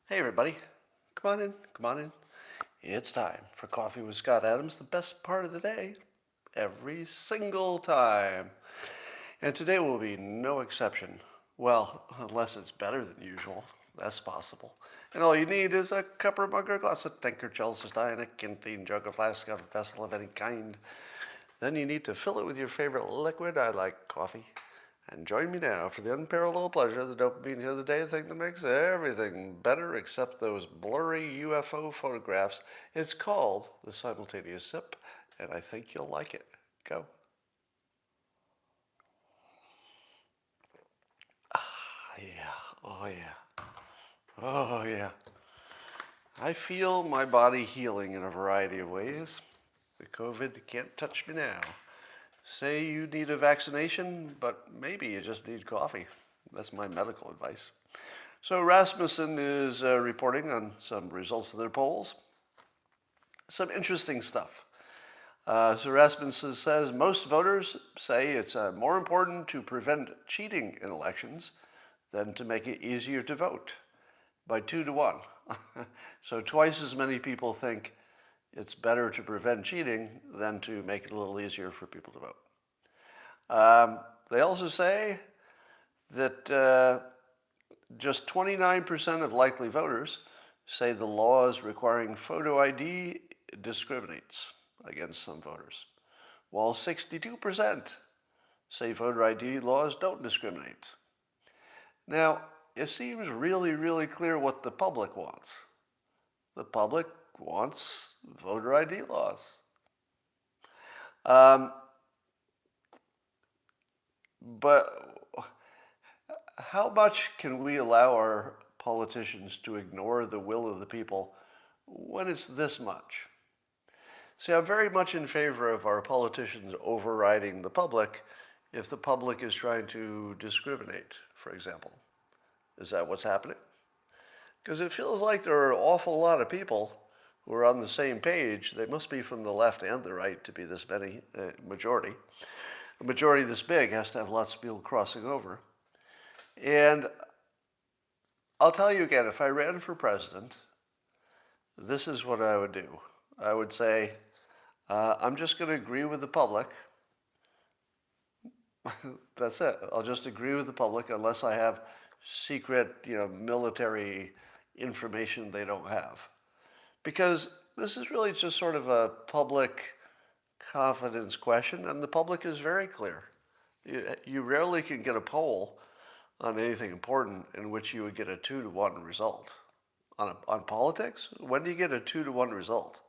Hey everybody, come on in. It's time for Coffee with Scott Adams, the best part of the day, every single time. And today will be no exception. Well, unless it's better than usual, that's possible. And all you need is a cup or mug or glass of tanker, Chelsea stein, a canteen, jug, a flask, a vessel of any kind. Then you need to fill it with your favorite liquid. I like coffee. And join me now for the unparalleled pleasure of the dopamine hit of the day, the thing that makes everything better except those blurry UFO photographs. It's called the simultaneous sip, and I think you'll like it. Go. Yeah. Oh, yeah. Oh, yeah. I feel my body healing in a variety of ways. The COVID can't touch me now. Say you need a vaccination, but maybe you just need coffee. That's my medical advice. So Rasmussen is reporting on some results of their polls. Some interesting stuff. So Rasmussen says most voters say it's more important to prevent cheating in elections than to make it easier to vote, by 2 to 1. So twice as many people think it's better to prevent cheating than to make it a little easier for people to vote. They also say that just 29% of likely voters say the laws requiring photo ID discriminates against some voters, while 62% say voter ID laws don't discriminate. Now, it seems really, really clear what the public wants. The public wants voter ID laws. But how much can we allow our politicians to ignore the will of the people when it's this much? See, I'm very much in favor of our politicians overriding the public if the public is trying to discriminate, for example. Is that what's happening? Because it feels like there are an awful lot of people who are on the same page. They must be from the left and the right to be this many, majority. A majority this big has to have lots of people crossing over. And I'll tell you again, if I ran for president, this is what I would do. I would say, I'm just going to agree with the public. That's it. I'll just agree with the public unless I have secret, military information they don't have. Because this is really just sort of a public confidence question, and the public is very clear. You rarely can get a poll on anything important in which you would get a 2 to 1 result. On politics, when do you get a 2 to 1 result?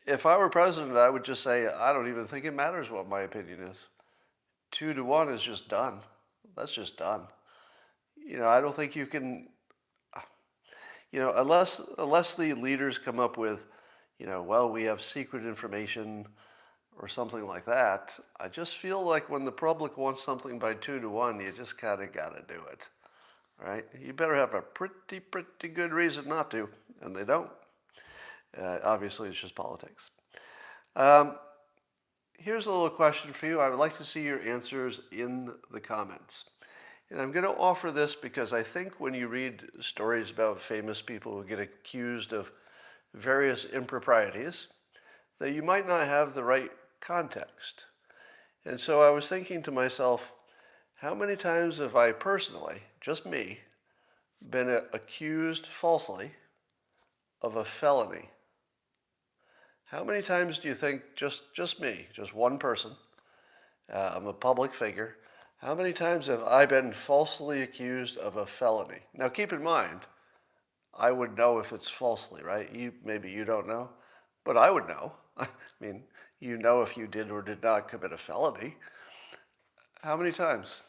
If I were president, I would just say, I don't even think it matters what my opinion is. 2 to 1 is just done. That's just done. I don't think you can, unless the leaders come up with, well, we have secret information or something like that. I just feel like when the public wants something by 2 to 1, you just kind of got to do it, right? You better have a pretty good reason not to, and they don't. Obviously, it's just politics. Here's a little question for you. I would like to see your answers in the comments. And I'm going to offer this because I think when you read stories about famous people who get accused of various improprieties, that you might not have the right context. And so I was thinking to myself, how many times have I personally, just me, been accused falsely of a felony? How many times do you think, just me, just one person, I'm a public figure, how many times have I been falsely accused of a felony? Now keep in mind, I would know if it's falsely, right? Maybe you don't know, but I would know. I mean, if you did or did not commit a felony. How many times?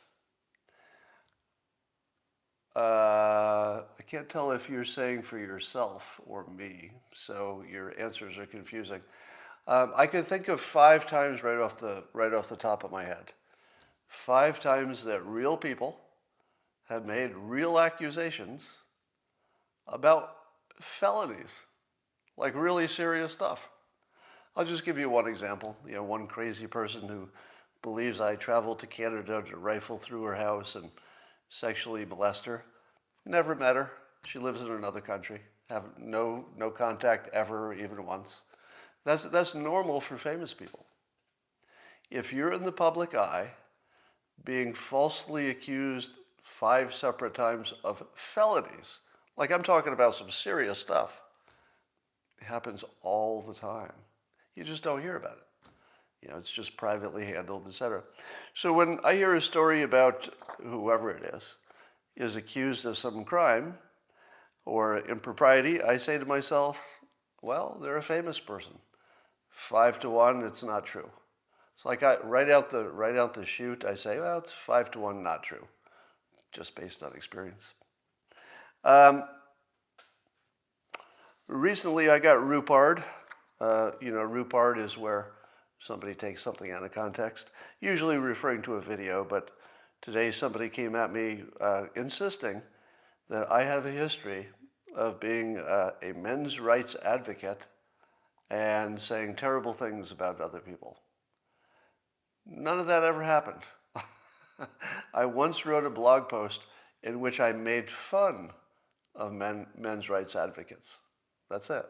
I can't tell if you're saying for yourself or me, so your answers are confusing. I could think of 5 times right off the top of my head. 5 times that real people have made real accusations about felonies, like really serious stuff. I'll just give you one example. One crazy person who believes I traveled to Canada to rifle through her house and sexually molest her. Never met her. She lives in another country. Have no contact ever, even once. That's normal for famous people. If you're in the public eye, being falsely accused 5 separate times of felonies, like I'm talking about some serious stuff, it happens all the time. You just don't hear about it. You know, it's just privately handled, etc. So when I hear a story about whoever it is accused of some crime or impropriety, I say to myself, well, they're a famous person. 5 to 1, it's not true. It's like right out the chute, I say, well, it's 5 to 1, not true, just based on experience. Recently, I got Ruparred. Ruparred is where somebody takes something out of context, usually referring to a video, but today somebody came at me insisting that I have a history of being a men's rights advocate and saying terrible things about other people. None of that ever happened. I once wrote a blog post in which I made fun of men's rights advocates. That's it.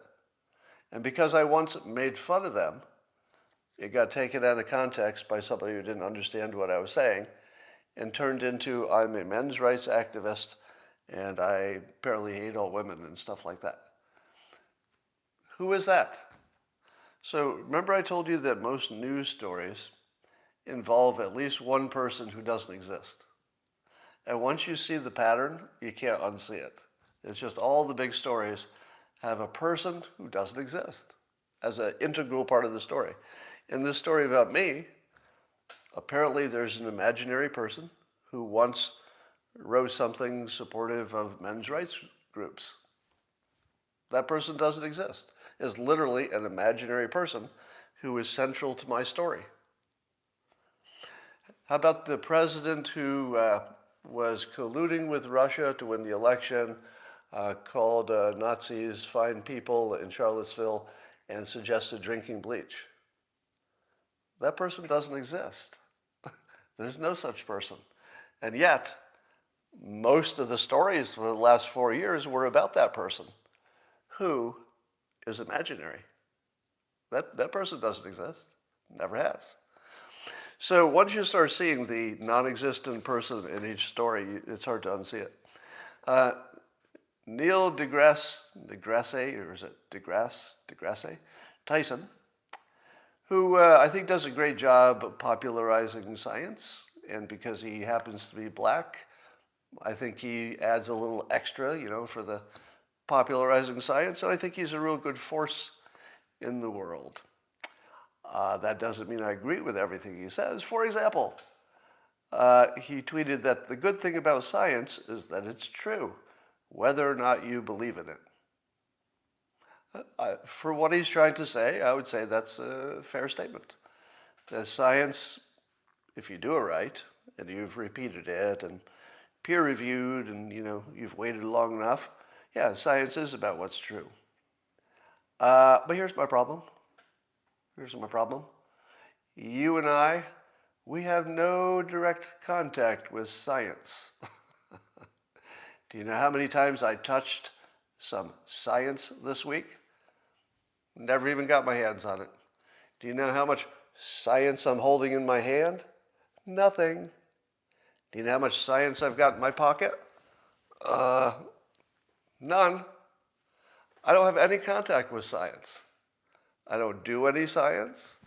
And because I once made fun of them, it got taken out of context by somebody who didn't understand what I was saying and turned into I'm a men's rights activist and I apparently hate all women and stuff like that. Who is that? So remember I told you that most news stories involve at least one person who doesn't exist. And once you see the pattern, you can't unsee it. It's just all the big stories have a person who doesn't exist as an integral part of the story. In this story about me, apparently there's an imaginary person who once wrote something supportive of men's rights groups. That person doesn't exist. It's literally an imaginary person who is central to my story. How about the president who was colluding with Russia to win the election, called Nazis fine people in Charlottesville, and suggested drinking bleach? That person doesn't exist. There's no such person. And yet, most of the stories for the last 4 years were about that person, who is imaginary. That person doesn't exist. Never has. So once you start seeing the non-existent person in each story, it's hard to unsee it. Neil deGrasse, or is it DeGrasse? Tyson, who I think does a great job of popularizing science, and because he happens to be black, I think he adds a little extra, for the popularizing science, and I think he's a real good force in the world. That doesn't mean I agree with everything he says. For example, he tweeted that the good thing about science is that it's true, whether or not you believe in it. For what he's trying to say, I would say that's a fair statement. The science, if you do it right, and you've repeated it, and peer-reviewed, and you've waited long enough, yeah, science is about what's true. But here's my problem. You and I, we have no direct contact with science. Do you know how many times I touched some science this week? Never even got my hands on it. Do you know how much science I'm holding in my hand? Nothing. Do you know how much science I've got in my pocket? None. I don't have any contact with science. I don't do any science.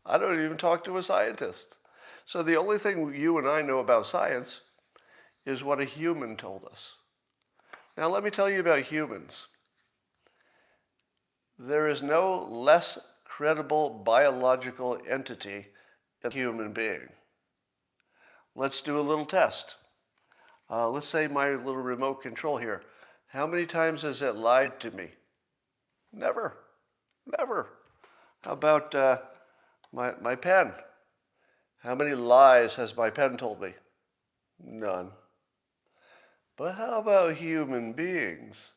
I don't even talk to a scientist. So the only thing you and I know about science is what a human told us. Now let me tell you about humans. There is no less credible biological entity than a human being. Let's do a little test. Let's say my little remote control here. How many times has it lied to me? Never. How about my pen? How many lies has my pen told me? None. But how about human beings?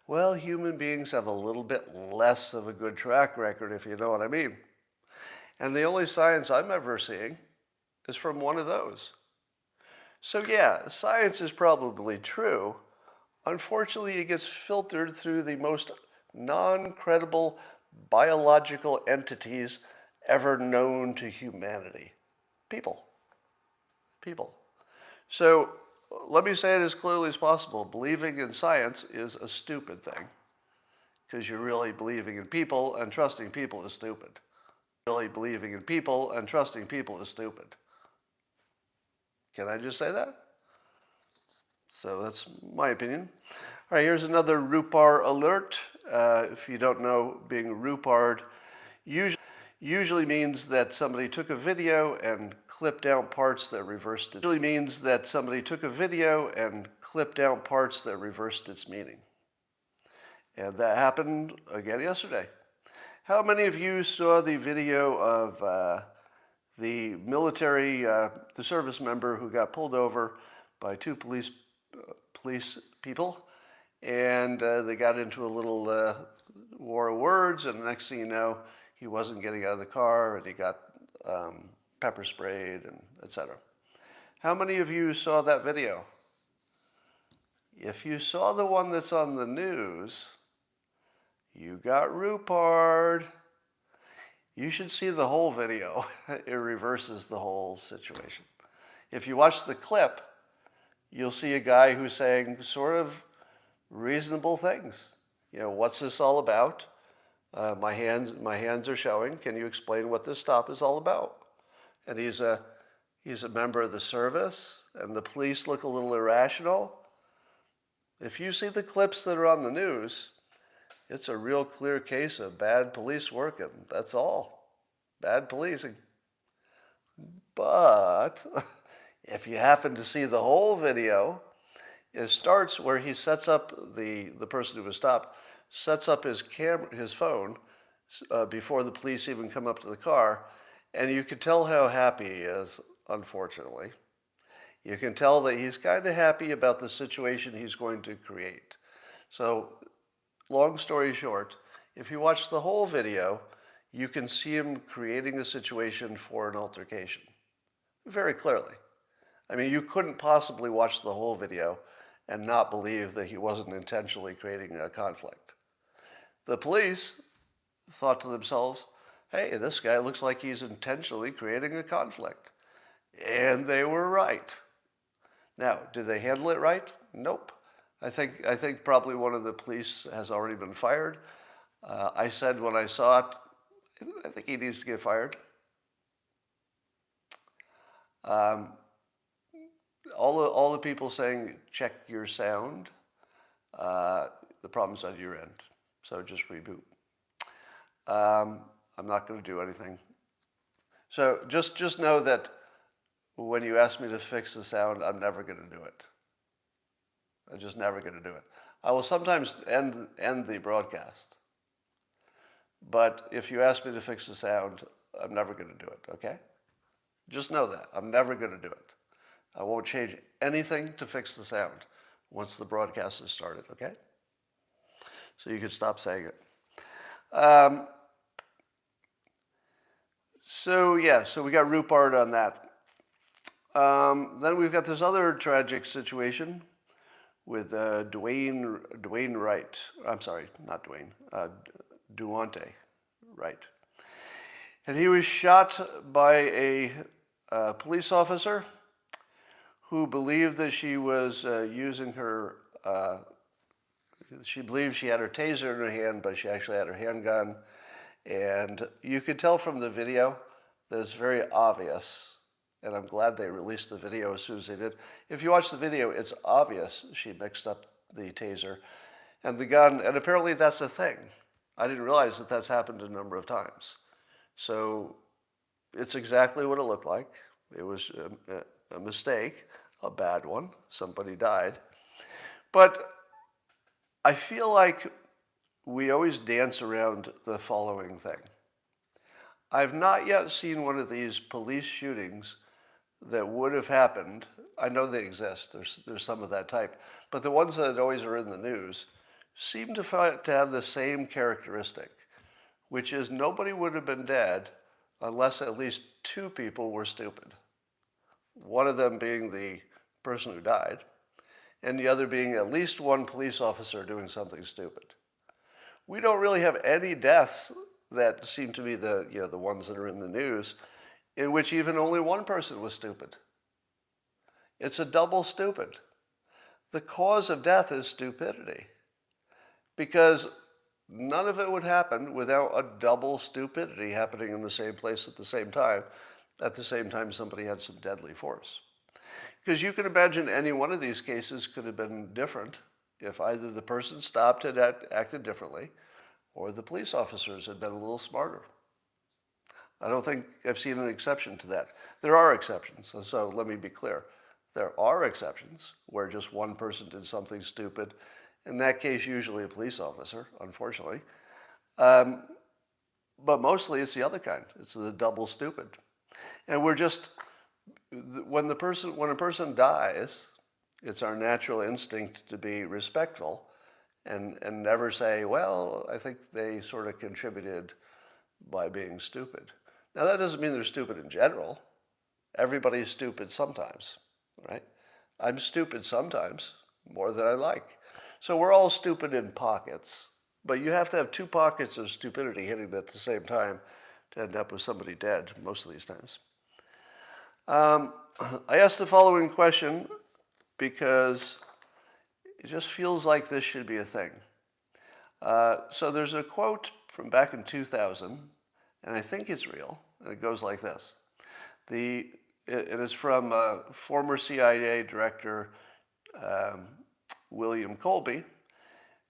Well, human beings have a little bit less of a good track record, if you know what I mean. And the only science I'm ever seeing is from one of those. So yeah, science is probably true. Unfortunately, it gets filtered through the most non-credible biological entities ever known to humanity. People. People. So let me say it as clearly as possible. Believing in science is a stupid thing, because you're really believing in people, and trusting people is stupid. Really believing in people and trusting people is stupid. Can I just say that? So that's my opinion. All right, here's another Ruparred alert. If you don't know, being Ruparred usually means that somebody took a video and clipped out parts that reversed it. Usually means that somebody took a video and clipped out parts that reversed its meaning. And that happened again yesterday. How many of you saw the video of the military, the service member who got pulled over by two police people, and they got into a little war of words, and the next thing you know, he wasn't getting out of the car, and he got pepper sprayed, and etc. How many of you saw that video? If you saw the one that's on the news, you got Ruparred. You should see the whole video. It reverses the whole situation. If you watch the clip, you'll see a guy who's saying sort of reasonable things. You know, what's this all about? My hands are showing. Can you explain what this stop is all about? And he's a member of the service, and the police look a little irrational. If you see the clips that are on the news, it's a real clear case of bad police work, and that's all. Bad policing. But if you happen to see the whole video, it starts where he sets up, the person who was stopped, sets up his phone before the police even come up to the car, and you can tell how happy he is, unfortunately. You can tell that he's kind of happy about the situation he's going to create. So, long story short, if you watch the whole video, you can see him creating a situation for an altercation. Very clearly. I mean, you couldn't possibly watch the whole video and not believe that he wasn't intentionally creating a conflict. The police thought to themselves, hey, this guy looks like he's intentionally creating a conflict. And they were right. Now, did they handle it right? Nope. I think probably one of the police has already been fired. I said when I saw it, I think he needs to get fired. All the people saying, check your sound, the problem's on your end. So just reboot. I'm not going to do anything. So just know that when you ask me to fix the sound, I'm never going to do it. I'm just never going to do it. I will sometimes end the broadcast. But if you ask me to fix the sound, I'm never going to do it, okay? Just know that. I'm never going to do it. I won't change anything to fix the sound once the broadcast is started, okay? So you can stop saying it. So we got Ruparred on that. Then we've got this other tragic situation with Dwayne Wright. I'm sorry, not Dwayne. Duante Wright. And he was shot by a police officer who believed that she was using her, she believed she had her taser in her hand, but she actually had her handgun. And you could tell from the video that it's very obvious. And I'm glad they released the video as soon as they did. If you watch the video, it's obvious she mixed up the taser and the gun. And apparently that's a thing. I didn't realize that that's happened a number of times. So it's exactly what it looked like. It was a mistake, a bad one. Somebody died. But I feel like we always dance around the following thing. I've not yet seen one of these police shootings that would have happened. I know they exist. There's some of that type. But the ones that always are in the news seem to have the same characteristic, which is nobody would have been dead unless at least two people were stupid. one of them being the person who died, and the other being at least one police officer doing something stupid. We don't really have any deaths that seem to be the ones that are in the news in which even only one person was stupid. It's a double stupid. The cause of death is stupidity, because none of it would happen without a double stupidity happening in the same place at the same time somebody had some deadly force. Because you can imagine any one of these cases could have been different if either the person stopped and acted differently, or the police officers had been a little smarter. I don't think I've seen an exception to that. There are exceptions, so let me be clear. There are exceptions where just one person did something stupid. In that case, usually a police officer, unfortunately. But mostly it's the other kind. It's the double stupid. And when a person dies, it's our natural instinct to be respectful and never say, well, I think they sort of contributed by being stupid. Now, that doesn't mean they're stupid in general. Everybody's stupid sometimes, right? I'm stupid sometimes, more than I like. So we're all stupid in pockets, but you have to have two pockets of stupidity hitting at the same time to end up with somebody dead most of these times. I asked the following question because it just feels like this should be a thing. So there's a quote from back in 2000, and I think it's real, and it goes like this. It is from former CIA director William Colby,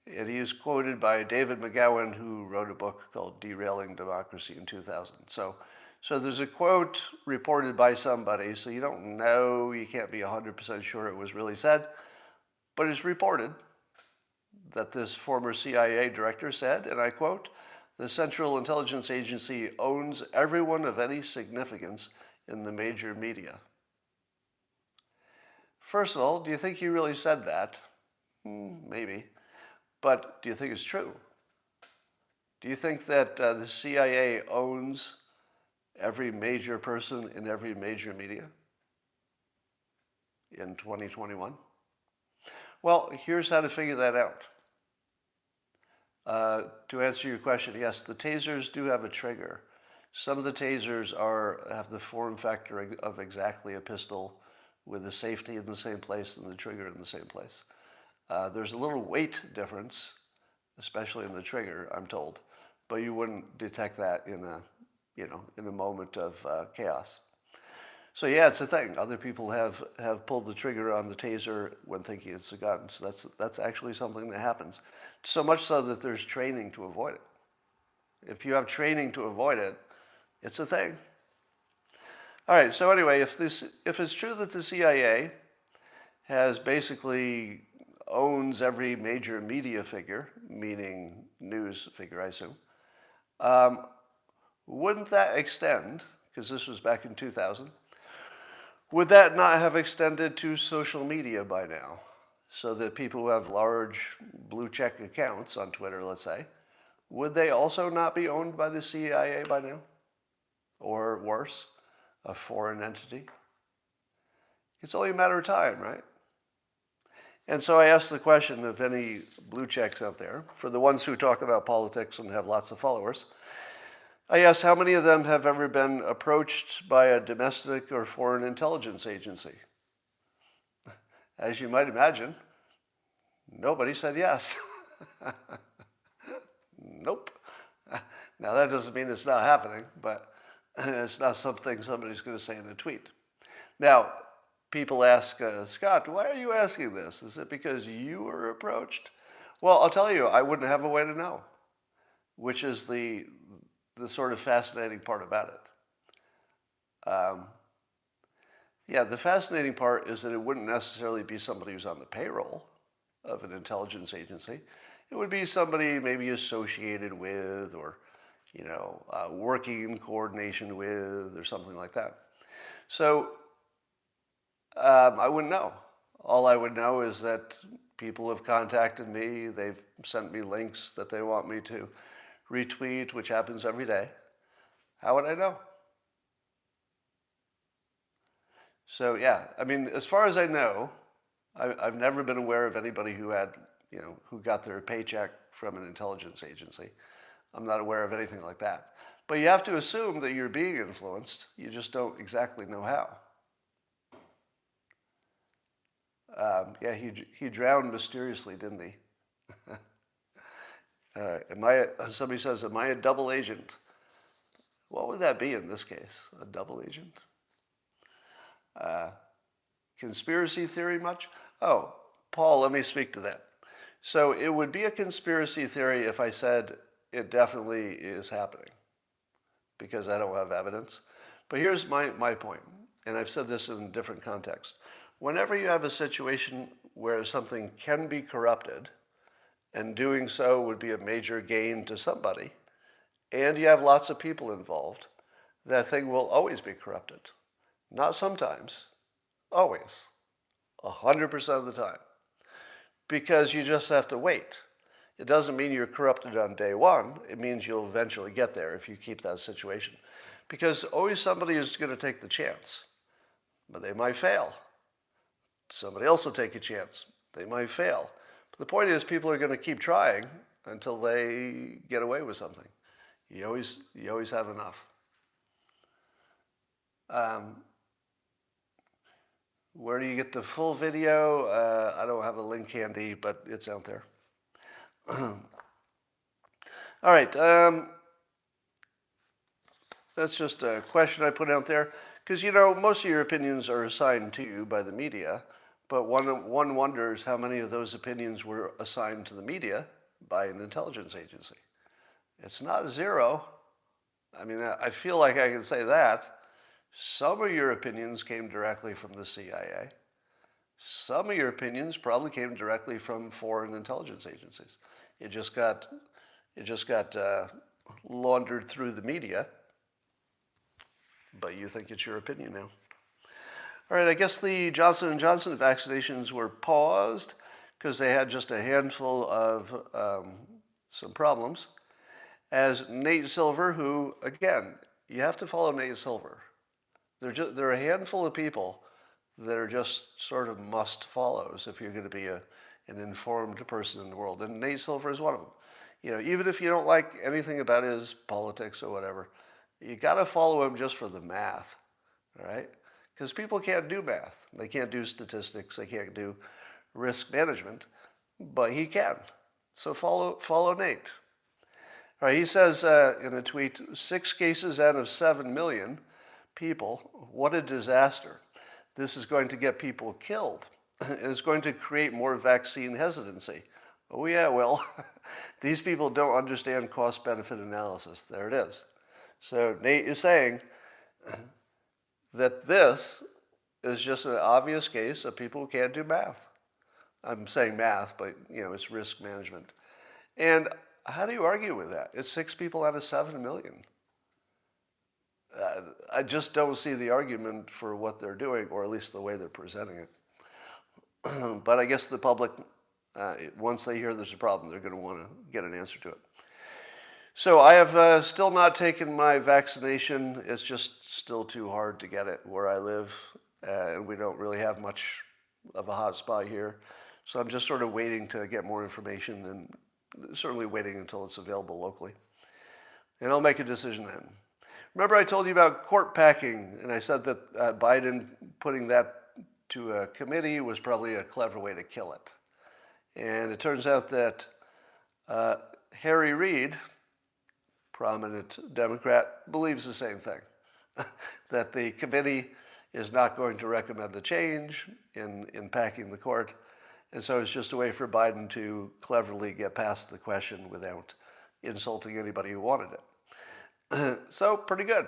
and he is quoted by David McGowan, who wrote a book called Derailing Democracy in 2000. So there's a quote reported by somebody, so you don't know, you can't be 100% sure it was really said, but it's reported that this former CIA director said, and I quote, "The Central Intelligence Agency owns everyone of any significance in the major media." First of all, do you think he really said that? Maybe. But do you think it's true? Do you think that the CIA owns every major person in every major media in 2021? Well, here's how to figure that out. To answer your question, yes, the tasers do have a trigger. Some of the tasers have the form factor of exactly a pistol, with the safety in the same place and the trigger in the same place. There's a little weight difference, especially in the trigger, I'm told, but you wouldn't detect that in a moment of chaos. So yeah, it's a thing. Other people have pulled the trigger on the taser when thinking it's a gun. So that's actually something that happens. So much so that there's training to avoid it. If you have training to avoid it, it's a thing. All right, so anyway, if it's true that the CIA has basically owns every major media figure, meaning news figure, I assume, wouldn't that extend, because this was back in 2000, would that not have extended to social media by now? So that people who have large blue check accounts on Twitter, let's say, would they also not be owned by the CIA by now? Or worse, a foreign entity? It's only a matter of time, right? And so I asked the question of any blue checks out there, for the ones who talk about politics and have lots of followers, I asked how many of them have ever been approached by a domestic or foreign intelligence agency. As you might imagine, nobody said yes. Nope. Now that doesn't mean it's not happening, but it's not something somebody's going to say in a tweet. Now, people ask, Scott, why are you asking this? Is it because you were approached? Well, I'll tell you, I wouldn't have a way to know, which is the sort of fascinating part about it. Yeah, the fascinating part is that it wouldn't necessarily be somebody who's on the payroll of an intelligence agency. It would be somebody maybe associated with, or working in coordination with, or something like that. So I wouldn't know. All I would know is that people have contacted me. They've sent me links that they want me to retweet, which happens every day. How would I know? So yeah, I mean, as far as I know, I've never been aware of anybody who had, who got their paycheck from an intelligence agency. I'm not aware of anything like that. But you have to assume that you're being influenced. You just don't exactly know how. Yeah, he drowned mysteriously, didn't he? Somebody says, am I a double agent? What would that be in this case? A double agent? Conspiracy theory much? Oh, Paul, let me speak to that. So it would be a conspiracy theory if I said it definitely is happening, because I don't have evidence. But here's my point, and I've said this in a different context. Whenever you have a situation where something can be corrupted, and doing so would be a major gain to somebody, and you have lots of people involved, that thing will always be corrupted. Not sometimes, always, 100% of the time. Because you just have to wait. It doesn't mean you're corrupted on day one. It means you'll eventually get there if you keep that situation. Because always somebody is going to take the chance, but they might fail. Somebody else will take a chance. They might fail. But the point is, people are going to keep trying until they get away with something. You always have enough. Where do you get the full video? I don't have a link handy, but it's out there. All right. That's just a question I put out there. Because, most of your opinions are assigned to you by the media. But one wonders how many of those opinions were assigned to the media by an intelligence agency. It's not zero. I mean, I feel like I can say that. Some of your opinions came directly from the CIA. Some of your opinions probably came directly from foreign intelligence agencies. It just got laundered through the media, but you think it's your opinion now. All right, I guess the Johnson & Johnson vaccinations were paused because they had just a handful of some problems. As Nate Silver, who, again, you have to follow Nate Silver. There are a handful of people that are just sort of must follows if you're going to be an informed person in the world. And Nate Silver is one of them. Even if you don't like anything about his politics or whatever, you got to follow him just for the math, all right? Because people can't do math. They can't do statistics. They can't do risk management, but he can. So follow Nate. All right, he says in a tweet, 6 cases out of 7 million people. What a disaster. This is going to get people killed. It's going to create more vaccine hesitancy. Oh yeah, well, these people don't understand cost-benefit analysis. There it is. So Nate is saying that this is just an obvious case of people who can't do math. I'm saying math, but it's risk management. And how do you argue with that? It's 6 people out of 7 million. I just don't see the argument for what they're doing, or at least the way they're presenting it. But I guess the public, once they hear there's a problem, they're going to want to get an answer to it. So I have still not taken my vaccination. It's just still too hard to get it where I live, and we don't really have much of a hot spot here. So I'm just sort of waiting to get more information, and certainly waiting until it's available locally. And I'll make a decision then. Remember I told you about court packing, and I said that Biden putting that to a committee was probably a clever way to kill it. And it turns out that Harry Reid, prominent Democrat, believes the same thing, that the committee is not going to recommend a change in packing the court. And so it's just a way for Biden to cleverly get past the question without insulting anybody who wanted it. So pretty good.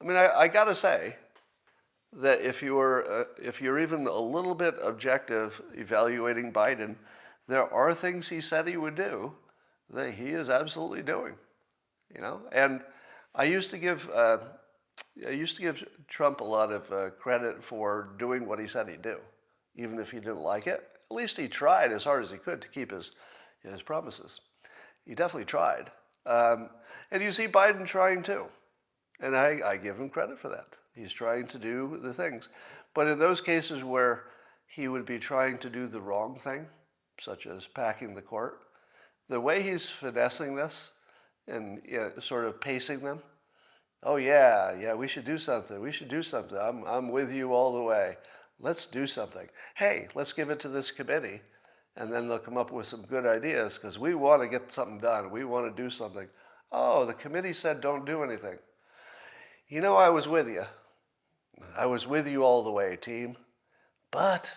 I mean, I gotta say that if you're even a little bit objective evaluating Biden, there are things he said he would do that he is absolutely doing. And I used to give Trump a lot of credit for doing what he said he'd do, even if he didn't like it. At least he tried as hard as he could to keep his promises. He definitely tried. And you see Biden trying too. And I give him credit for that. He's trying to do the things. But in those cases where he would be trying to do the wrong thing, such as packing the court, the way he's finessing this and sort of pacing them, oh yeah, we should do something. We should do something. I'm with you all the way. Let's do something. Hey, let's give it to this committee, and then they'll come up with some good ideas because we want to get something done. We want to do something. Oh, the committee said don't do anything. You know, I was with you. I was with you all the way, team. But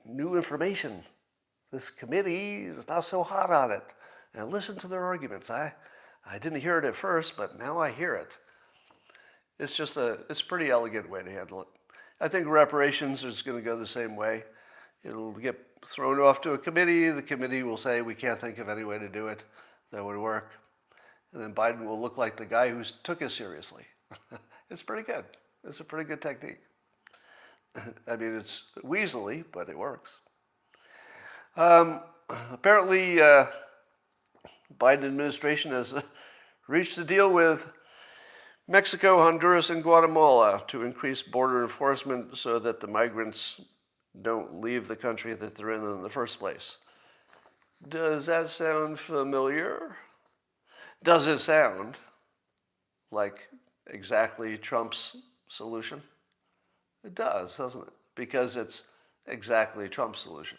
new information. This committee is not so hot on it. And listen to their arguments. I didn't hear it at first, but now I hear it. It's a pretty elegant way to handle it. I think reparations is going to go the same way. It'll get thrown off to a committee. The committee will say, we can't think of any way to do it that would work. And then Biden will look like the guy who took it seriously. It's pretty good. It's a pretty good technique. I mean, it's weaselly, but it works. Apparently, Biden administration has reached a deal with Mexico, Honduras, and Guatemala to increase border enforcement so that the migrants don't leave the country that they're in the first place. Does that sound familiar? Does it sound like exactly Trump's solution? It does, doesn't it? Because it's exactly Trump's solution.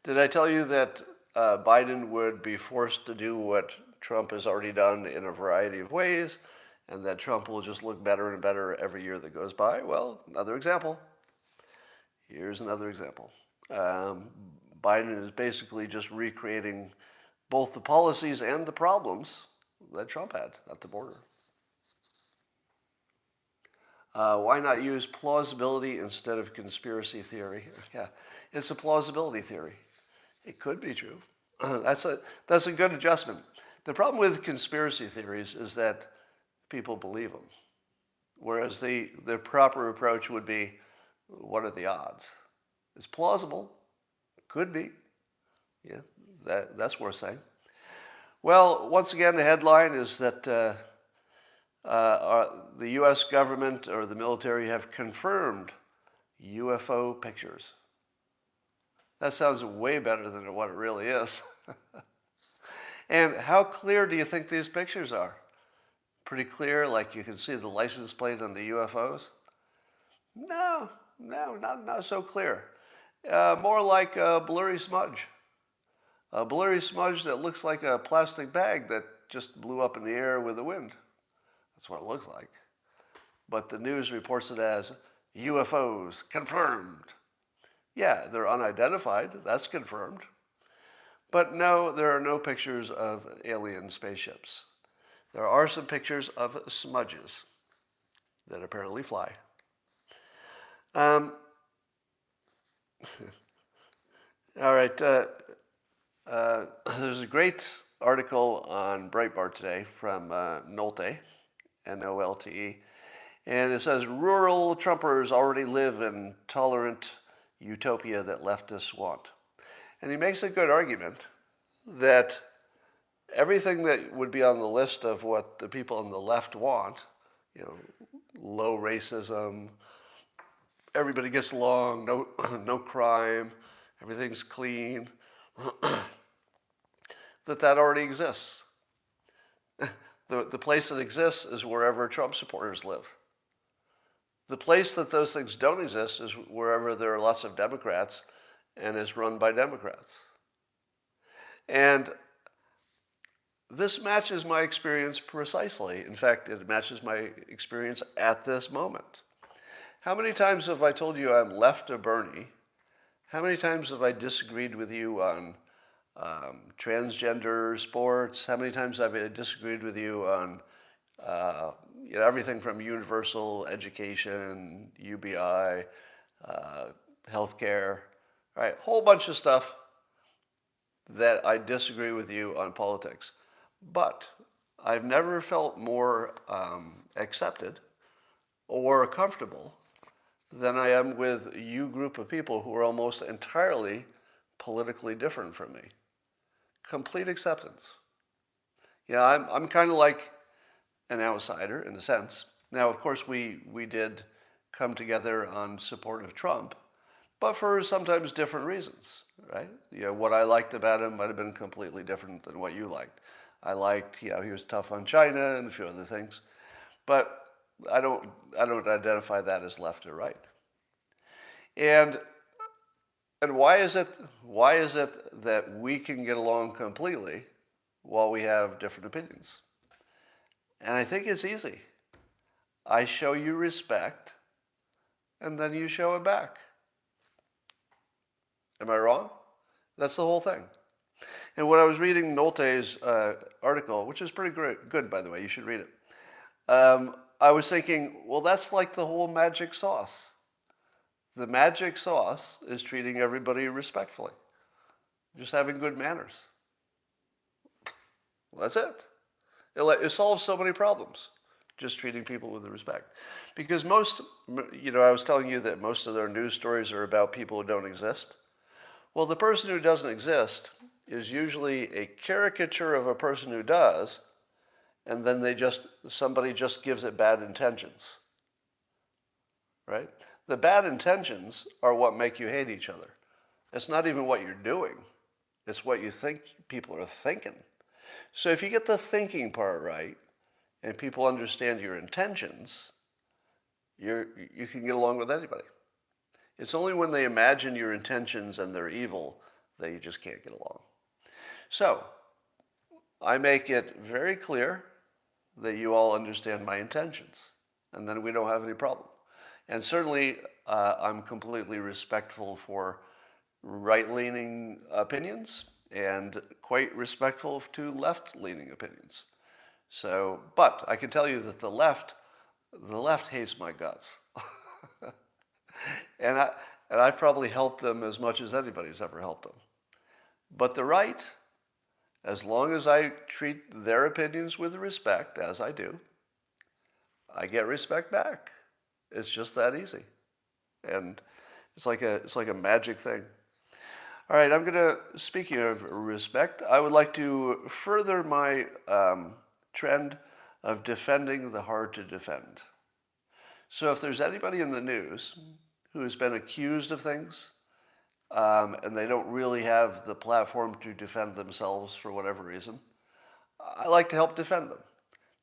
Did I tell you that Biden would be forced to do what Trump has already done in a variety of ways, and that Trump will just look better and better every year that goes by? Well, another example. Here's another example. Biden is basically just recreating both the policies and the problems that Trump had at the border. Why not use plausibility instead of conspiracy theory? Yeah, it's a plausibility theory. It could be true. That's a good adjustment. The problem with conspiracy theories is that people believe them, whereas the proper approach would be, what are the odds? It's plausible. Could be. Yeah, that's worth saying. Well, once again, the headline is that the U.S. government or the military have confirmed UFO pictures. That sounds way better than what it really is. And how clear do you think these pictures are? Pretty clear, like you can see the license plate on the UFOs? No, not so clear. More like a blurry smudge. A blurry smudge that looks like a plastic bag that just blew up in the air with the wind. That's what it looks like. But the news reports it as UFOs confirmed. Yeah, they're unidentified. That's confirmed. But no, there are no pictures of alien spaceships. There are some pictures of smudges that apparently fly. All right. There's a great article on Breitbart today from Nolte, N-O-L-T-E, and it says, rural Trumpers already live in tolerant utopia that leftists want. And he makes a good argument that everything that would be on the list of what the people on the left want, you know, low racism, everybody gets along, no crime, everything's clean, that already exists. The place that exists is wherever Trump supporters live. The place that those things don't exist is wherever there are lots of Democrats and is run by Democrats. And this matches my experience precisely. In fact, it matches my experience at this moment. How many times have I told you I'm left of Bernie? How many times have I disagreed with you on transgender sports? How many times have I disagreed with you on everything from universal education, UBI, healthcare, right? Whole bunch of stuff that I disagree with you on politics. But I've never felt more accepted or comfortable than I am with you group of people who are almost entirely politically different from me. Complete acceptance. You know, I'm kind of like an outsider in a sense. Now, of course, we did come together on support of Trump, but for sometimes different reasons, right? What I liked about him might have been completely different than what you liked. I liked, he was tough on China and a few other things, but I don't identify that as left or right. And why is it that we can get along completely while we have different opinions? And I think it's easy. I show you respect, and then you show it back. Am I wrong? That's the whole thing. And when I was reading Nolte's article, which is pretty good, by the way, you should read it, I was thinking, well, that's like the whole magic sauce. The magic sauce is treating everybody respectfully, just having good manners. Well, that's it. It solves so many problems, just treating people with respect. Because I was telling you that most of their news stories are about people who don't exist. Well, the person who doesn't exist is usually a caricature of a person who does, and then somebody just gives it bad intentions, right? The bad intentions are what make you hate each other. It's not even what you're doing. It's what you think people are thinking. So if you get the thinking part right, and people understand your intentions, you can get along with anybody. It's only when they imagine your intentions and they're evil that you just can't get along. So I make it very clear that you all understand my intentions, and then we don't have any problem. And certainly I'm completely respectful for right-leaning opinions and quite respectful to left-leaning opinions. So, but I can tell you that the left hates my guts. and I've probably helped them as much as anybody's ever helped them. But the right, as long as I treat their opinions with respect, as I do, I get respect back. It's just that easy. And it's like a magic thing. All right, speaking of respect, I would like to further my trend of defending the hard to defend. So if there's anybody in the news who has been accused of things, and they don't really have the platform to defend themselves for whatever reason, I like to help defend them.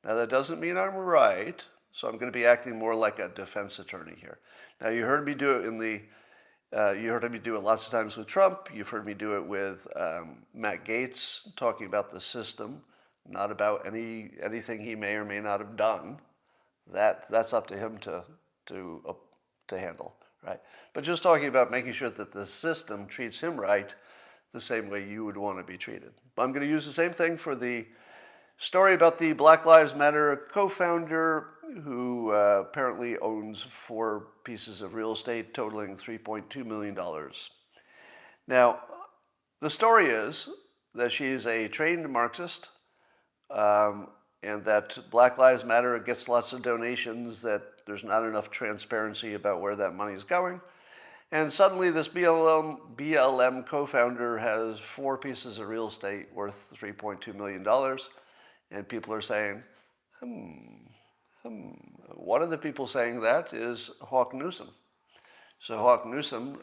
Now that doesn't mean I'm right, so I'm going to be acting more like a defense attorney here. Now you heard me do it you heard me do it lots of times with Trump. You've heard me do it with Matt Gaetz, talking about the system, not about anything he may or may not have done. That's up to him to handle, right? But just talking about making sure that the system treats him right the same way you would want to be treated. But I'm going to use the same thing for the story about the Black Lives Matter co-founder who apparently owns 4 pieces of real estate totaling $3.2 million. Now, the story is that she is a trained Marxist, and that Black Lives Matter gets lots of donations, that there's not enough transparency about where that money is going. And suddenly this BLM co-founder has 4 pieces of real estate worth $3.2 million. And people are saying, One of the people saying that is Hawk Newsom. So Hawk Newsom,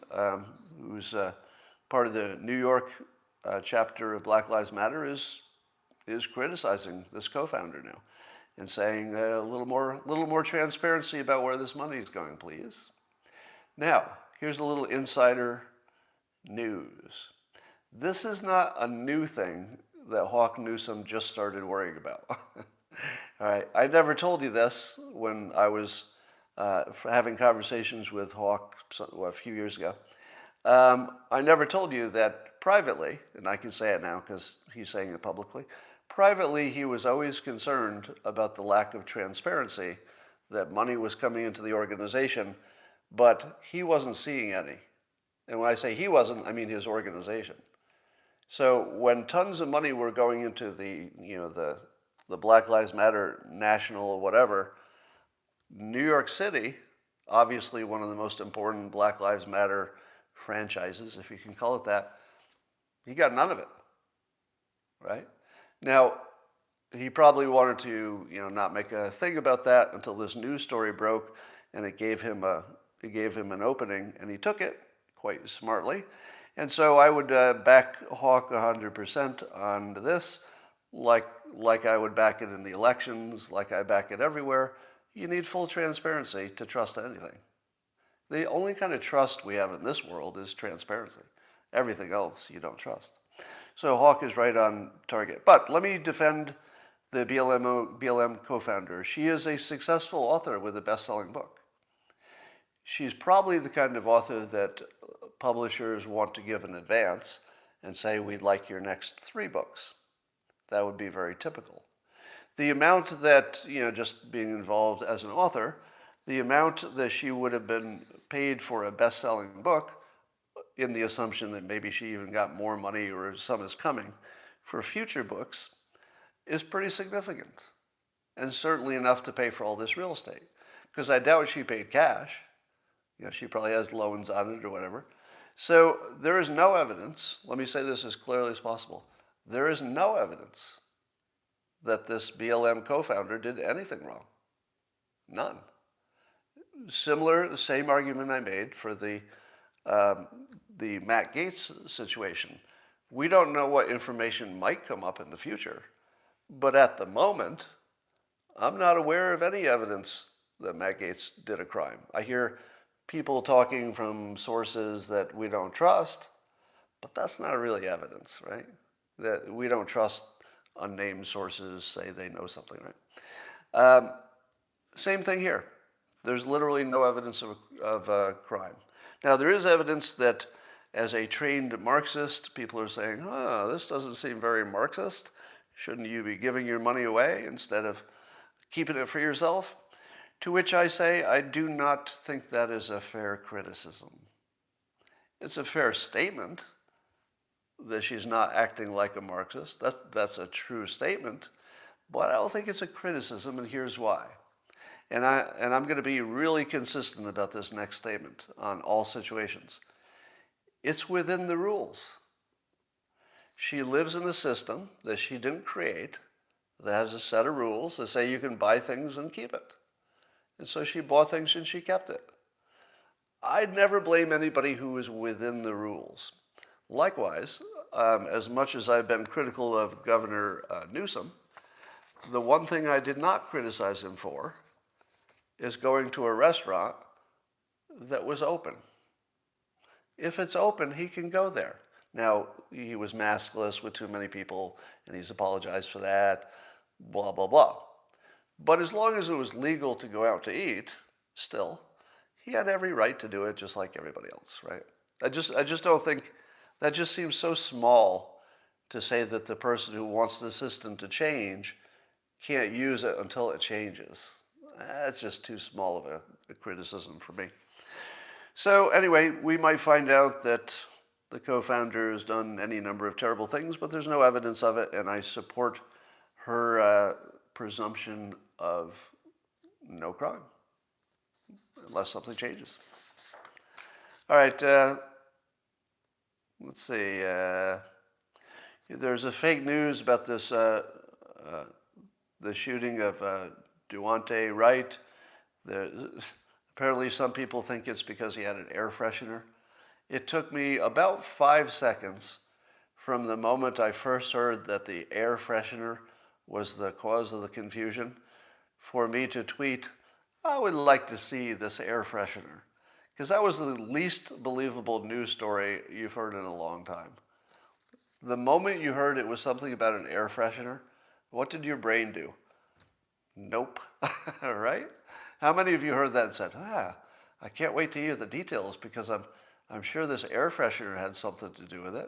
who's part of the New York chapter of Black Lives Matter, is criticizing this co-founder now and saying a little more transparency about where this money is going, please. Now, here's a little insider news. This is not a new thing that Hawk Newsom just started worrying about. All right, I never told you this when I was having conversations with Hawk a few years ago. I never told you that privately, and I can say it now because he's saying it publicly, privately he was always concerned about the lack of transparency, that money was coming into the organization, but he wasn't seeing any. And when I say he wasn't, I mean his organization. So when tons of money were going into the Black Lives Matter national or whatever, New York City, obviously one of the most important Black Lives Matter franchises, if you can call it that, he got none of it, right? Now, he probably wanted to, not make a thing about that until this news story broke, and it gave him an opening, and he took it quite smartly. And so I would back Hawk 100% on this, like I would back it in the elections, like I back it everywhere. You need full transparency to trust anything. The only kind of trust we have in this world is transparency. Everything else you don't trust. So Hawk is right on target. But let me defend the BLM co-founder. She is a successful author with a best-selling book. She's probably the kind of author that publishers want to give an advance and say, we'd like your next 3 books. That would be very typical. The amount that, just being involved as an author, the amount that she would have been paid for a best-selling book, in the assumption that maybe she even got more money or some is coming for future books, is pretty significant. And certainly enough to pay for all this real estate. Because I doubt she paid cash. She probably has loans on it or whatever. So there is no evidence, let me say this as clearly as possible, there is no evidence that this BLM co-founder did anything wrong. None. The same argument I made for the Matt Gaetz situation. We don't know what information might come up in the future, but at the moment, I'm not aware of any evidence that Matt Gaetz did a crime. I hear people talking from sources that we don't trust, but that's not really evidence, right? That we don't trust unnamed sources say they know something, right? Same thing here. There's literally no evidence of a crime. Now, there is evidence that as a trained Marxist, people are saying, this doesn't seem very Marxist. Shouldn't you be giving your money away instead of keeping it for yourself? To which I say, I do not think that is a fair criticism. It's a fair statement that she's not acting like a Marxist. That's a true statement, but I don't think it's a criticism, and here's why. And I'm going to be really consistent about this next statement on all situations. It's within the rules. She lives in a system that she didn't create, that has a set of rules that say you can buy things and keep it. And so she bought things and she kept it. I'd never blame anybody who is within the rules. Likewise, as much as I've been critical of Governor Newsom, the one thing I did not criticize him for is going to a restaurant that was open. If it's open, he can go there. Now, he was maskless with too many people, and he's apologized for that, blah, blah, blah. But as long as it was legal to go out to eat, still, he had every right to do it just like everybody else, right? I just don't think, that just seems so small to say that the person who wants the system to change can't use it until it changes. That's just too small of a criticism for me. So anyway, we might find out that the co-founder has done any number of terrible things, but there's no evidence of it, and I support her presumption of no crime, unless something changes. All right, let's see. There's a fake news about this, the shooting of Duante Wright. Apparently some people think it's because he had an air freshener. It took me about 5 seconds from the moment I first heard that the air freshener was the cause of the confusion for me to tweet, I would like to see this air freshener. Because that was the least believable news story you've heard in a long time. The moment you heard it was something about an air freshener, what did your brain do? Nope, right? How many of you heard that and said, I can't wait to hear the details because I'm sure this air freshener had something to do with it.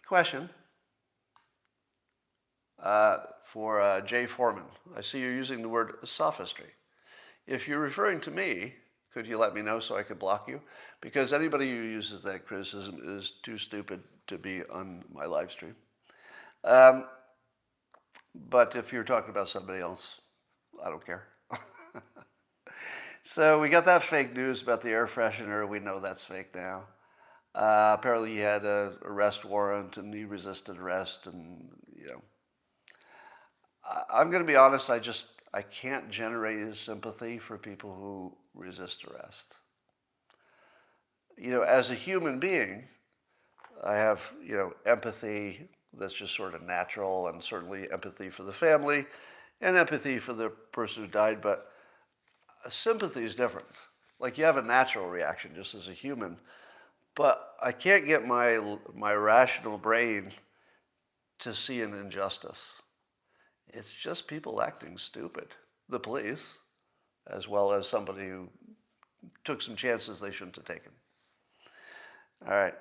Question for Jay Foreman. I see you're using the word sophistry. If you're referring to me, could you let me know so I could block you? Because anybody who uses that criticism is too stupid to be on my live stream. But if you're talking about somebody else, I don't care. So we got that fake news about the air freshener. We know that's fake now. Apparently he had an arrest warrant and he resisted arrest, and I'm going to be honest. I I can't generate sympathy for people who resist arrest. As a human being, I have, empathy that's just sort of natural, and certainly empathy for the family and empathy for the person who died, but sympathy is different. Like, you have a natural reaction just as a human, but I can't get my rational brain to see an injustice. It's just people acting stupid. The police, as well as somebody who took some chances they shouldn't have taken. All right.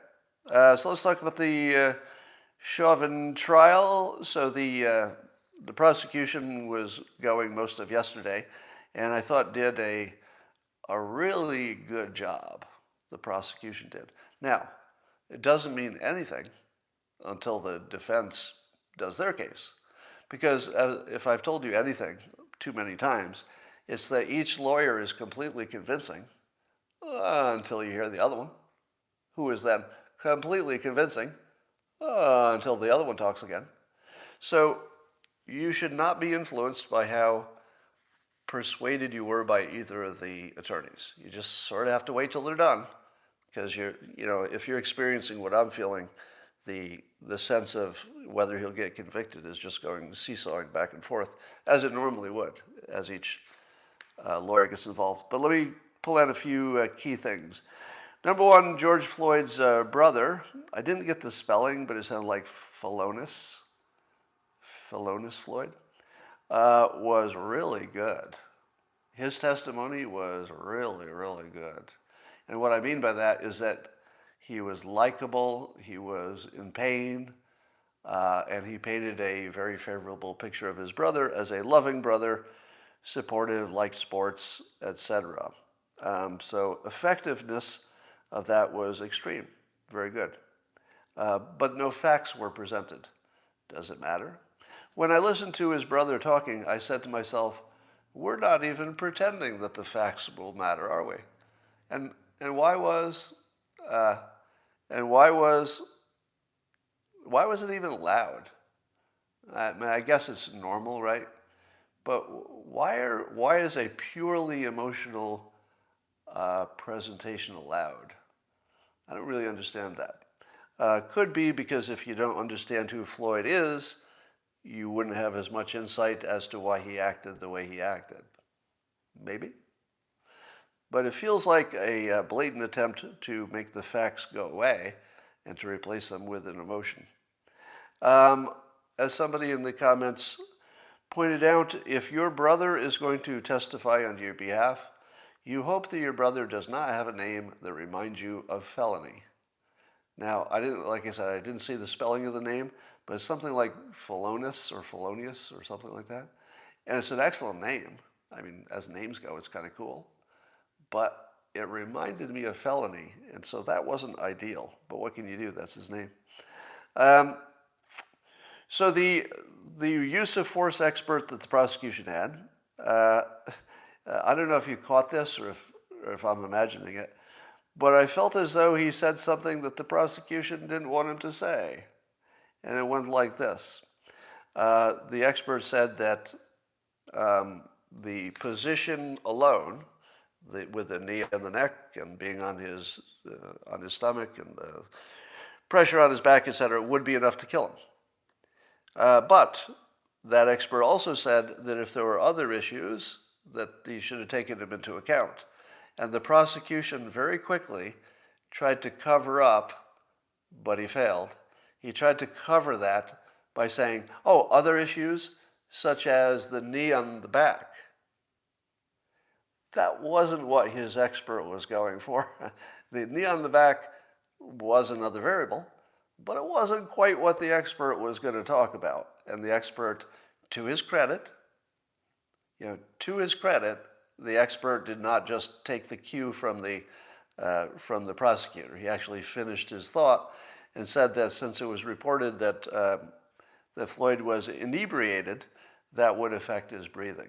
So let's talk about the Chauvin trial. So the prosecution was going most of yesterday, and I thought did a really good job. The prosecution did. Now, it doesn't mean anything until the defense does their case. Because if I've told you anything too many times, it's that each lawyer is completely convincing until you hear the other one, who is then completely convincing until the other one talks again. So you should not be influenced by how persuaded you were by either of the attorneys. You just sort of have to wait till they're done, because if you're experiencing what I'm feeling, the sense of whether he'll get convicted is just going seesawing back and forth, as it normally would, as each lawyer gets involved. But let me pull out a few key things. Number one, George Floyd's brother, I didn't get the spelling, but it sounded like Philonis Floyd, was really good. His testimony was really, really good. And what I mean by that is that he was likable, he was in pain, and he painted a very favorable picture of his brother as a loving brother, supportive, liked sports, etc. So effectiveness of that was extreme, very good. But no facts were presented. Does it matter? When I listened to his brother talking, I said to myself, we're not even pretending that the facts will matter, are we? And why was it even allowed? I mean, I guess it's normal, right? But why is a purely emotional presentation allowed? I don't really understand that. Could be because if you don't understand who Floyd is, you wouldn't have as much insight as to why he acted the way he acted. Maybe. But it feels like a blatant attempt to make the facts go away and to replace them with an emotion. As somebody in the comments pointed out, if your brother is going to testify on your behalf, you hope that your brother does not have a name that reminds you of felony. Now, I didn't see the spelling of the name, but it's something like Philonis or something like that. And it's an excellent name. I mean, as names go, it's kind of cool. But it reminded me of felony, and so that wasn't ideal. But what can you do? That's his name. So the use of force expert that the prosecution had, I don't know if you caught this or if I'm imagining it, but I felt as though he said something that the prosecution didn't want him to say. And it went like this. The expert said that the position alone, with the knee on the neck and being on his stomach and the pressure on his back, etc., would be enough to kill him. But that expert also said that if there were other issues, that he should have taken them into account. And the prosecution very quickly tried to cover up, but he failed. He tried to cover that by saying, oh, other issues, such as the knee on the back. That wasn't what his expert was going for. The knee on the back was another variable, but it wasn't quite what the expert was going to talk about. And the expert, to his credit, the expert did not just take the cue from the prosecutor. He actually finished his thought and said that since it was reported that Floyd was inebriated, that would affect his breathing.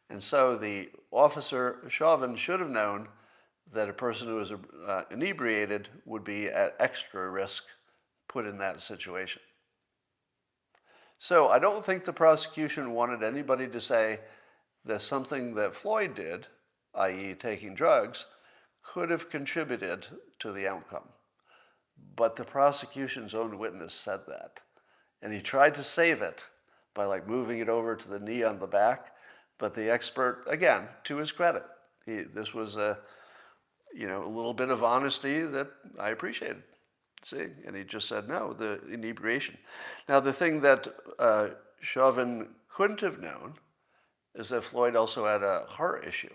And so the officer, Chauvin, should have known that a person who was inebriated would be at extra risk put in that situation. So I don't think the prosecution wanted anybody to say that something that Floyd did, i.e. taking drugs, could have contributed to the outcome. But the prosecution's own witness said that. And he tried to save it by like moving it over to the knee on the back. But the expert, again, to his credit, this was a little bit of honesty that I appreciated. See, and he just said no, the inebriation. Now the thing that Chauvin couldn't have known is that Floyd also had a heart issue.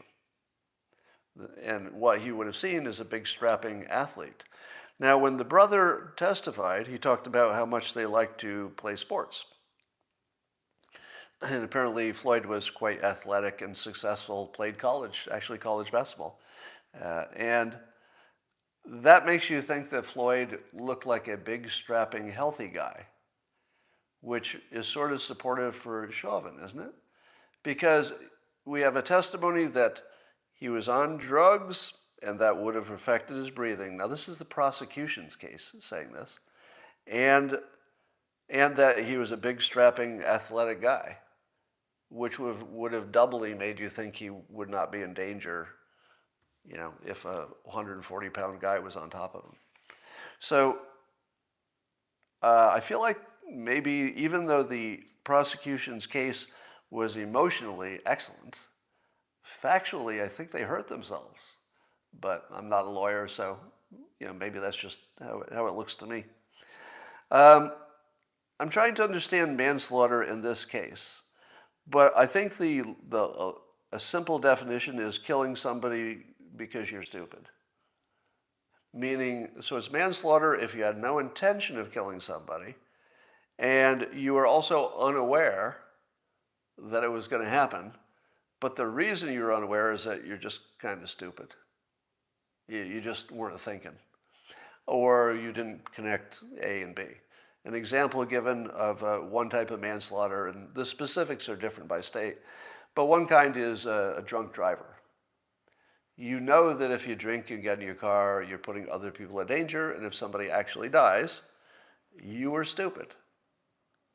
And what he would have seen is a big strapping athlete. Now, when the brother testified, he talked about how much they liked to play sports. And apparently Floyd was quite athletic and successful, played college basketball. And that makes you think that Floyd looked like a big, strapping, healthy guy, which is sort of supportive for Chauvin, isn't it? Because we have a testimony that he was on drugs and that would have affected his breathing. Now, this is the prosecution's case saying this. And that he was a big, strapping, athletic guy, which would have doubly made you think he would not be in danger, if a 140-pound guy was on top of him. So I feel like maybe even though the prosecution's case was emotionally excellent, factually, I think they hurt themselves. But I'm not a lawyer, so maybe that's just how it looks to me. I'm trying to understand manslaughter in this case, but I think a simple definition is killing somebody because you're stupid. Meaning, so it's manslaughter if you had no intention of killing somebody, and you were also unaware that it was going to happen, but the reason you're unaware is that you're just kind of stupid. You just weren't thinking. Or you didn't connect A and B. An example given of one type of manslaughter, and the specifics are different by state, but one kind is a drunk driver. You know that if you drink and get in your car, you're putting other people in danger, and if somebody actually dies, you were stupid.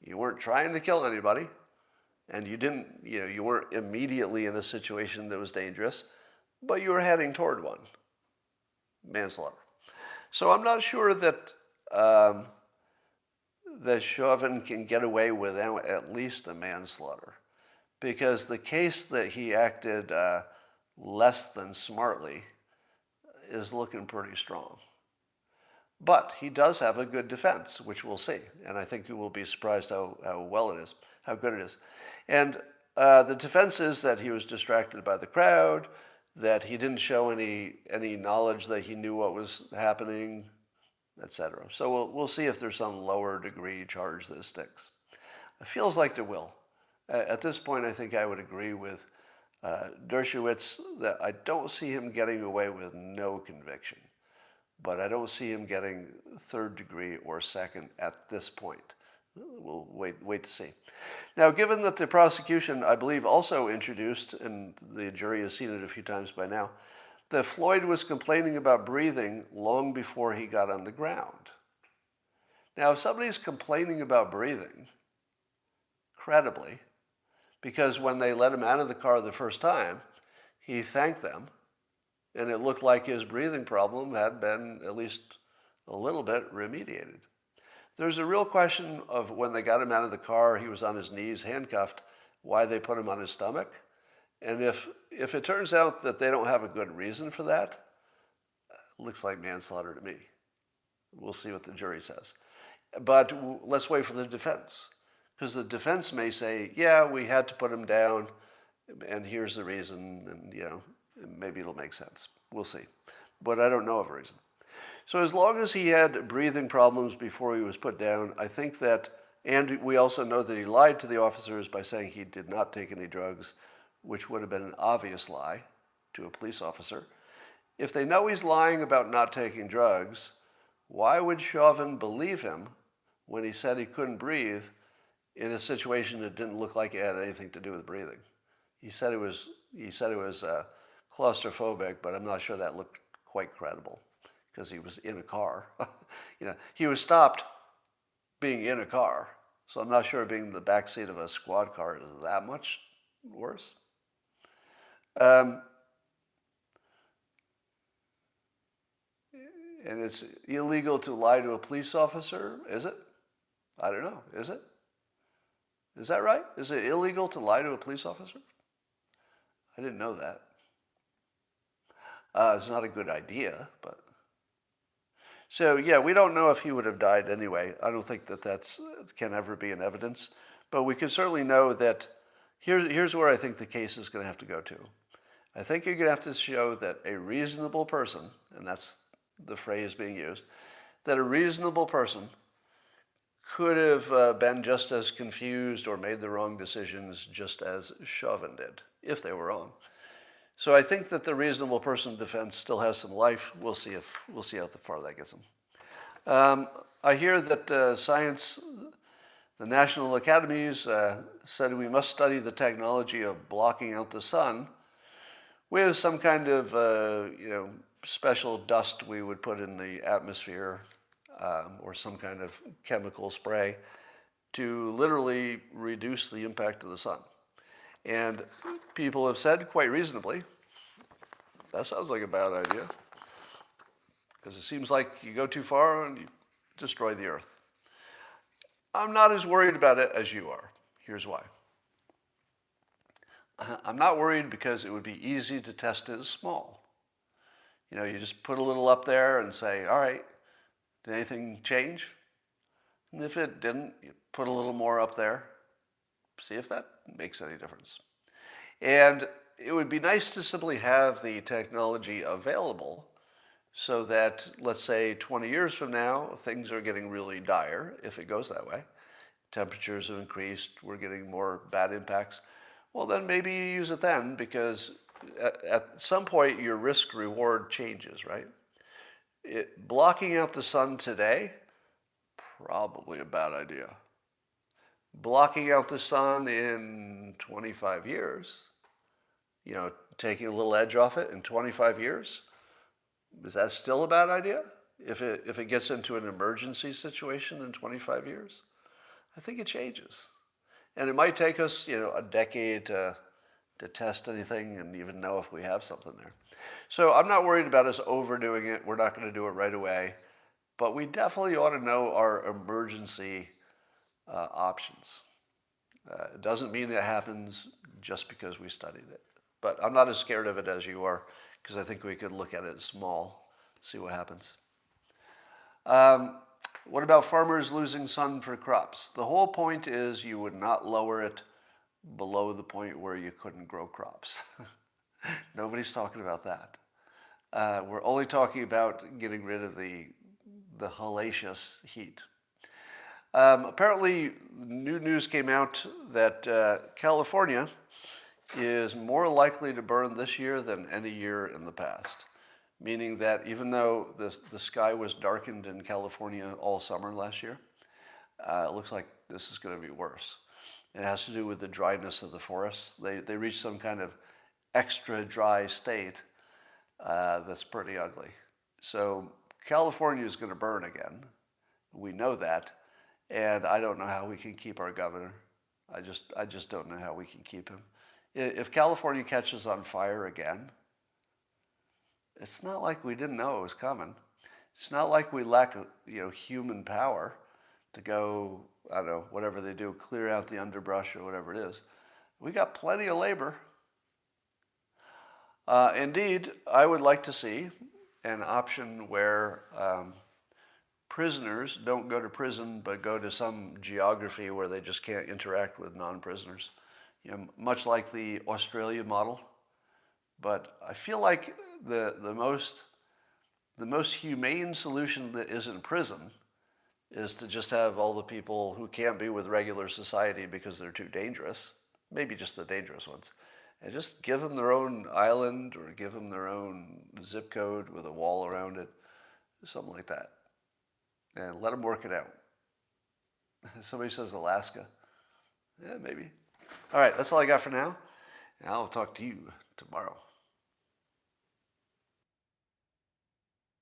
You weren't trying to kill anybody, and you weren't immediately in a situation that was dangerous, but you were heading toward one. Manslaughter. So I'm not sure that that Chauvin can get away without at least a manslaughter, because the case that he acted less than smartly is looking pretty strong. But he does have a good defense, which we'll see, and I think you will be surprised how good it is. And the defense is that he was distracted by the crowd, that he didn't show any knowledge that he knew what was happening, etc. So we'll see if there's some lower degree charge that sticks. It feels like there will. At this point, I think I would agree with Dershowitz that I don't see him getting away with no conviction, but I don't see him getting third degree or second at this point. We'll wait to see. Now, given that the prosecution, I believe, also introduced, and the jury has seen it a few times by now, that Floyd was complaining about breathing long before he got on the ground. Now, if somebody's complaining about breathing, credibly, because when they let him out of the car the first time, he thanked them, and it looked like his breathing problem had been at least a little bit remediated. There's a real question of when they got him out of the car, he was on his knees, handcuffed, why they put him on his stomach. And if it turns out that they don't have a good reason for that, it looks like manslaughter to me. We'll see what the jury says. But let's wait for the defense. Because the defense may say, yeah, we had to put him down, and here's the reason, and maybe it'll make sense. We'll see. But I don't know of a reason. So as long as he had breathing problems before he was put down, I think that, and we also know that he lied to the officers by saying he did not take any drugs, which would have been an obvious lie to a police officer. If they know he's lying about not taking drugs, why would Chauvin believe him when he said he couldn't breathe in a situation that didn't look like it had anything to do with breathing? He said it was claustrophobic, but I'm not sure that looked quite credible, because he was in a car. He was stopped being in a car. So I'm not sure being in the backseat of a squad car is that much worse. Um, and it's illegal to lie to a police officer, is it? I don't know, is it? Is that right? Is it illegal to lie to a police officer? I didn't know that. It's not a good idea, but... So, yeah, we don't know if he would have died anyway. I don't think that can ever be an evidence. But we can certainly know that here's where I think the case is going to have to go to. I think you're going to have to show that a reasonable person, and that's the phrase being used, that a reasonable person could have been just as confused or made the wrong decisions just as Chauvin did, if they were wrong. So I think that the reasonable person defense still has some life. We'll see how far that gets them. I hear that the national academies said we must study the technology of blocking out the sun with some kind of special dust we would put in the atmosphere or some kind of chemical spray to literally reduce the impact of the sun. And people have said, quite reasonably, that sounds like a bad idea, because it seems like you go too far and you destroy the earth. I'm not as worried about it as you are. Here's why. I'm not worried because it would be easy to test it as small. You just put a little up there and say, all right, did anything change? And if it didn't, you put a little more up there. See if that makes any difference. And it would be nice to simply have the technology available so that, let's say, 20 years from now, things are getting really dire, if it goes that way. Temperatures have increased, we're getting more bad impacts. Well, then maybe you use it then, because at some point your risk-reward changes, right? Blocking out the sun today, probably a bad idea. Blocking out the sun in 25 years, taking a little edge off it in 25 years, is that still a bad idea? If it gets into an emergency situation in 25 years? I think it changes. And it might take us, a decade to test anything and even know if we have something there. So I'm not worried about us overdoing it. We're not going to do it right away. But we definitely ought to know our emergency options. It doesn't mean it happens just because we studied it. But I'm not as scared of it as you are, because I think we could look at it small, see what happens. What about farmers losing sun for crops? The whole point is you would not lower it below the point where you couldn't grow crops. Nobody's talking about that. We're only talking about getting rid of the hellacious heat. Apparently, new news came out that California is more likely to burn this year than any year in the past. Meaning that even though the sky was darkened in California all summer last year, it looks like this is going to be worse. It has to do with the dryness of the forests. They reached some kind of extra dry state that's pretty ugly. So California is going to burn again. We know that. And I don't know how we can keep our governor. I just don't know how we can keep him. If California catches on fire again, it's not like we didn't know it was coming. It's not like we lack, human power to go, I don't know, whatever they do, clear out the underbrush or whatever it is. We got plenty of labor. Indeed, I would like to see an option where prisoners don't go to prison, but go to some geography where they just can't interact with non-prisoners. Much like the Australia model. But I feel like the most humane solution that isn't prison is to just have all the people who can't be with regular society because they're too dangerous, maybe just the dangerous ones, and just give them their own island or give them their own zip code with a wall around it, something like that, and let them work it out. Somebody says Alaska. Yeah, maybe. All right, that's all I got for now, and I'll talk to you tomorrow.